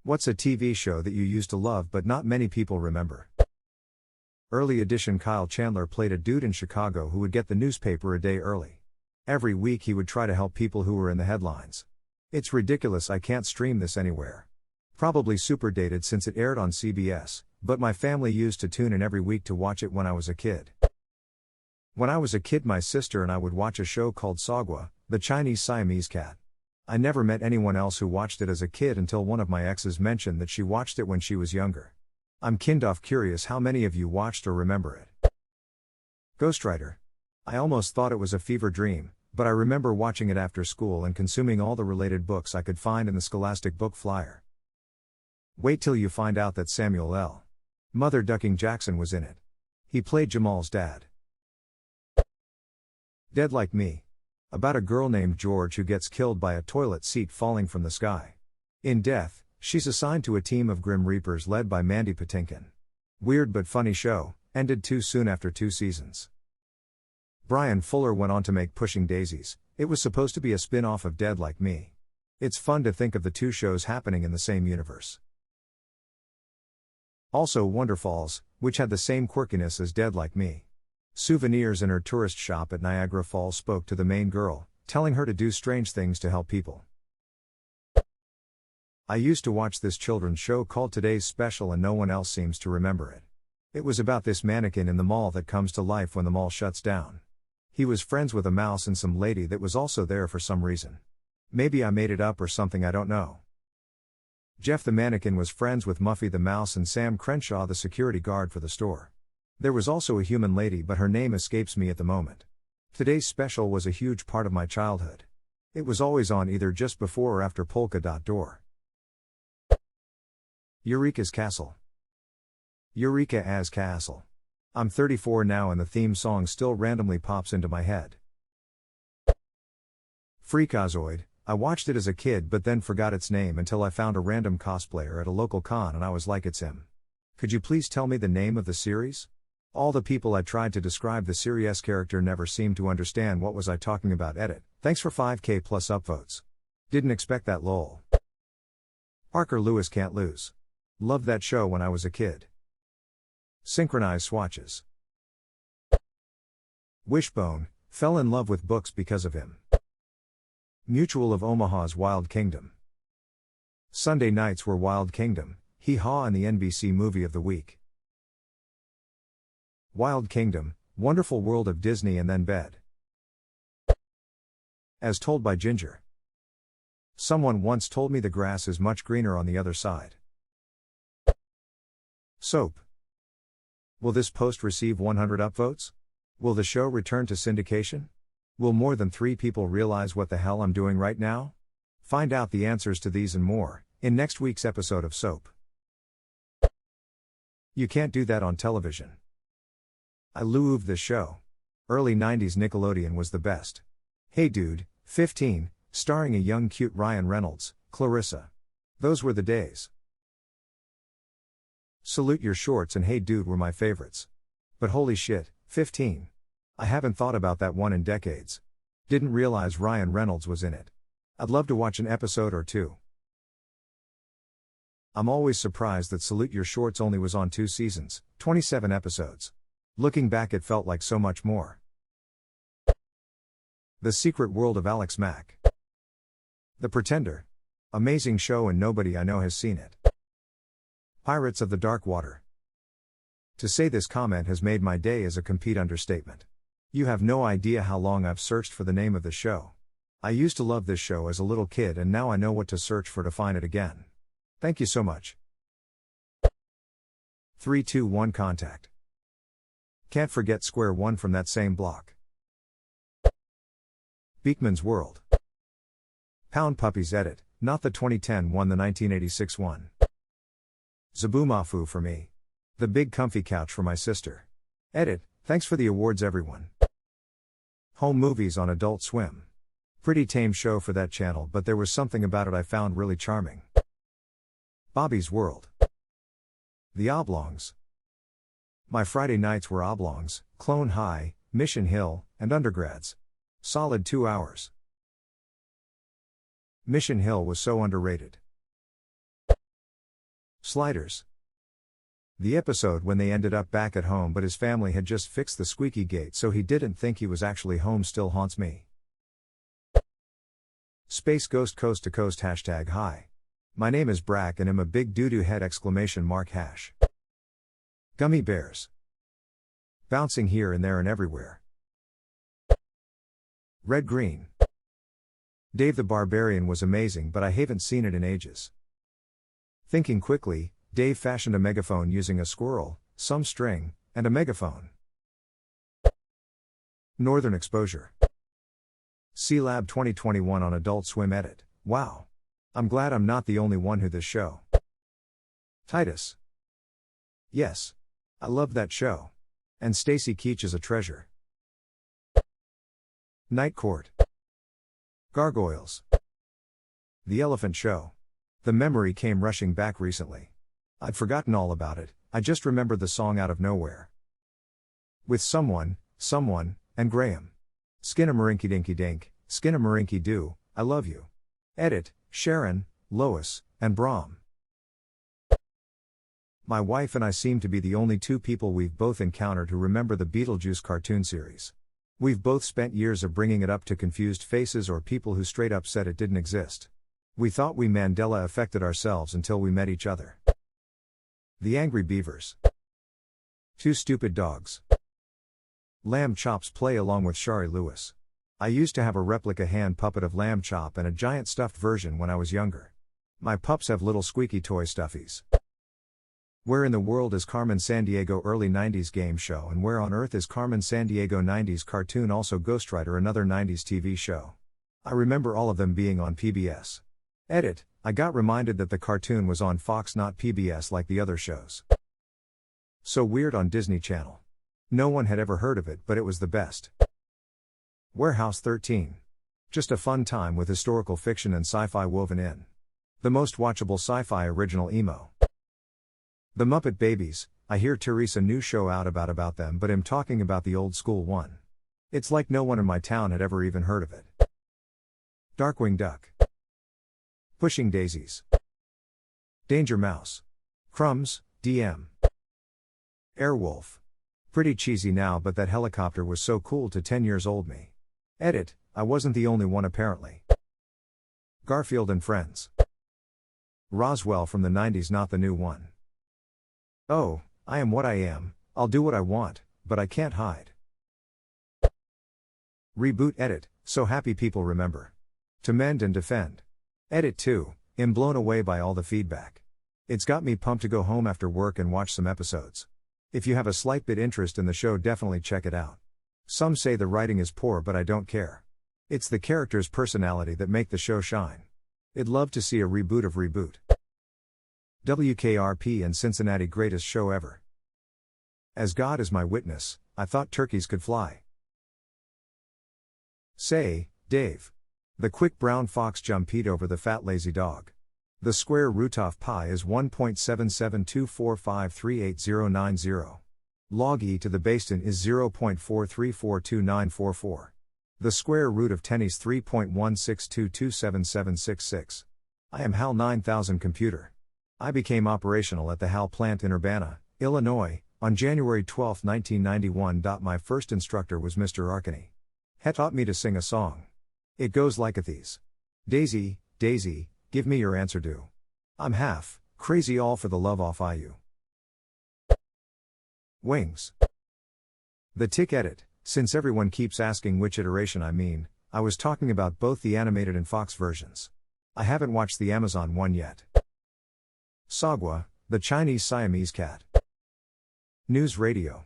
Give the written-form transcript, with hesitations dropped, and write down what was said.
What's a TV show that you used to love but not many people remember? Early edition Kyle Chandler played a dude in Chicago who would get the newspaper a day early. Every week he would try to help people who were in the headlines. It's ridiculous I can't stream this anywhere. Probably super dated since it aired on CBS, but my family used to tune in every week to watch it when I was a kid. When I was a kid, my sister and I would watch a show called Sagwa, the Chinese Siamese cat. I never met anyone else who watched it as a kid until one of my exes mentioned that she watched it when she was younger. I'm kind of curious how many of you watched or remember it. Ghostwriter. I almost thought it was a fever dream, but I remember watching it after school and consuming all the related books I could find in the Scholastic book flyer. Wait till you find out that Samuel L. Mother Ducking Jackson was in it. He played Jamal's dad. Dead Like Me. About a girl named George who gets killed by a toilet seat falling from the sky. In Death, she's assigned to a team of Grim Reapers led by Mandy Patinkin. Weird but funny show, ended too soon after 2 seasons. Brian Fuller went on to make Pushing Daisies. It was supposed to be a spin-off of Dead Like Me. It's fun to think of the 2 shows happening in the same universe. Also Wonder Falls, which had the same quirkiness as Dead Like Me. Souvenirs in her tourist shop at Niagara Falls spoke to the main girl, telling her to do strange things to help people. I used to watch this children's show called Today's Special and no one else seems to remember it. It was about this mannequin in the mall that comes to life when the mall shuts down. He was friends with a mouse and some lady that was also there for some reason. Maybe I made it up or something, I don't know. Jeff the mannequin was friends with Muffy the mouse and Sam Crenshaw the security guard for the store. There was also a human lady, but her name escapes me at the moment. Today's Special was a huge part of my childhood. It was always on either just before or after Polka Dot Door. Eureka's Castle. Eureka as Castle. I'm 34 now and the theme song still randomly pops into my head. Freakazoid. I watched it as a kid but then forgot its name until I found a random cosplayer at a local con and I was like, it's him. Could you please tell me the name of the series? All the people I tried to describe the series' character never seemed to understand what was I talking about. Edit. Thanks for 5k plus upvotes. Didn't expect that, lol. Parker Lewis Can't Lose. Loved that show when I was a kid. Synchronized swatches. Wishbone. Fell in love with books because of him. Mutual of Omaha's Wild Kingdom. Sunday nights were Wild Kingdom, Hee Haw and the NBC Movie of the Week. Wild Kingdom, Wonderful World of Disney and then Bed. As Told by Ginger. Someone once told me the grass is much greener on the other side. Soap. Will this post receive 100 upvotes? Will the show return to syndication? Will more than 3 people realize what the hell I'm doing right now? Find out the answers to these and more in next week's episode of Soap. You can't do that on television. I loved this show. Early 90s Nickelodeon was the best. Hey Dude, 15, starring a young cute Ryan Reynolds, Clarissa. Those were the days. Salute Your Shorts and Hey Dude were my favorites. But holy shit, 15. I haven't thought about that one in decades. Didn't realize Ryan Reynolds was in it. I'd love to watch an episode or 2. I'm always surprised that Salute Your Shorts only was on 2 seasons, 27 episodes. Looking back, it felt like so much more. The Secret World of Alex Mack. The Pretender. Amazing show and nobody I know has seen it. Pirates of the Dark Water. To say this comment has made my day is a complete understatement. You have no idea how long I've searched for the name of the show. I used to love this show as a little kid and now I know what to search for to find it again. Thank you so much. 321 Contact. Can't forget Square One from that same block. Beekman's World. Pound Puppies Edit, not the 2010 one, the 1986 one. Zabumafu for me. The Big Comfy Couch for my sister. Edit, thanks for the awards everyone. Home Movies on Adult Swim. Pretty tame show for that channel, but there was something about it I found really charming. Bobby's World. The Oblongs. My Friday nights were Oblongs, Clone High, Mission Hill, and undergrads. Solid 2 hours. Mission Hill was so underrated. Sliders. The episode when they ended up back at home but his family had just fixed the squeaky gate so he didn't think he was actually home still haunts me. Space Ghost Coast to Coast # Hi. My name is Brack and I'm a big doo-doo head ! Gummy bears. Bouncing here and there and everywhere. Red Green. Dave the Barbarian was amazing but I haven't seen it in ages. Thinking quickly, Dave fashioned a megaphone using a squirrel, some string, and a megaphone. Northern Exposure. C-Lab 2021 on Adult Swim edit. Wow. I'm glad I'm not the only one who this show. Titus. Yes. I loved that show. And Stacy Keach is a treasure. Night Court. Gargoyles. The Elephant Show. The memory came rushing back recently. I'd forgotten all about it, I just remembered the song out of nowhere. With Someone, and Graham. Skinnamarink dinky dink, Skinnamarink doo, I love you. Edit, Sharon, Lois, and Brahm. My wife and I seem to be the only two people we've both encountered who remember the Beetlejuice cartoon series. We've both spent years of bringing it up to confused faces or people who straight up said it didn't exist. We thought we Mandela affected ourselves until we met each other. The Angry Beavers. Two Stupid Dogs. Lamb Chop's play along with Shari Lewis. I used to have a replica hand puppet of Lamb Chop and a giant stuffed version when I was younger. My pups have little squeaky toy stuffies. Where in the world is Carmen Sandiego early 90s game show and where on earth is Carmen Sandiego 90s cartoon also Ghostwriter another 90s TV show? I remember all of them being on PBS. Edit, I got reminded that the cartoon was on Fox not PBS like the other shows. So Weird on Disney Channel. No one had ever heard of it but it was the best. Warehouse 13. Just a fun time with historical fiction and sci-fi woven in. The most watchable sci-fi original emo. The Muppet Babies, I hear Teresa new show out about them but I'm talking about the old school one. It's like no one in my town had ever even heard of it. Darkwing Duck. Pushing Daisies. Danger Mouse. Crumbs, DM. Airwolf. Pretty cheesy now but that helicopter was so cool to 10 years old me. Edit, I wasn't the only one apparently. Garfield and Friends. Roswell from the 90s not the new one. Oh, I am what I am, I'll do what I want, but I can't hide. Reboot edit, so happy people remember. To Mend and Defend. Edit 2, I'm blown away by all the feedback. It's got me pumped to go home after work and watch some episodes. If you have a slight bit interest in the show definitely check it out. Some say the writing is poor but I don't care. It's the characters' personality that make the show shine. I'd love to see a reboot of Reboot. WKRP and Cincinnati greatest show ever. As God is my witness, I thought turkeys could fly. Say, Dave. The quick brown fox jumped over the fat lazy dog. The square root of pi is 1.7724538090. Log e to the base 10 is 0.43429444. The square root of 10 is 3.162277766. I am HAL 9000 computer. I became operational at the HAL plant in Urbana, Illinois, on January 12, 1991. My first instructor was Mr. Arkany. He taught me to sing a song. It goes like these. Daisy, Daisy, give me your answer do. I'm half crazy all for the love off you. Wings. The Tick edit, since everyone keeps asking which iteration I mean, I was talking about both the animated and Fox versions. I haven't watched the Amazon one yet. Sagwa, the Chinese Siamese cat. News Radio.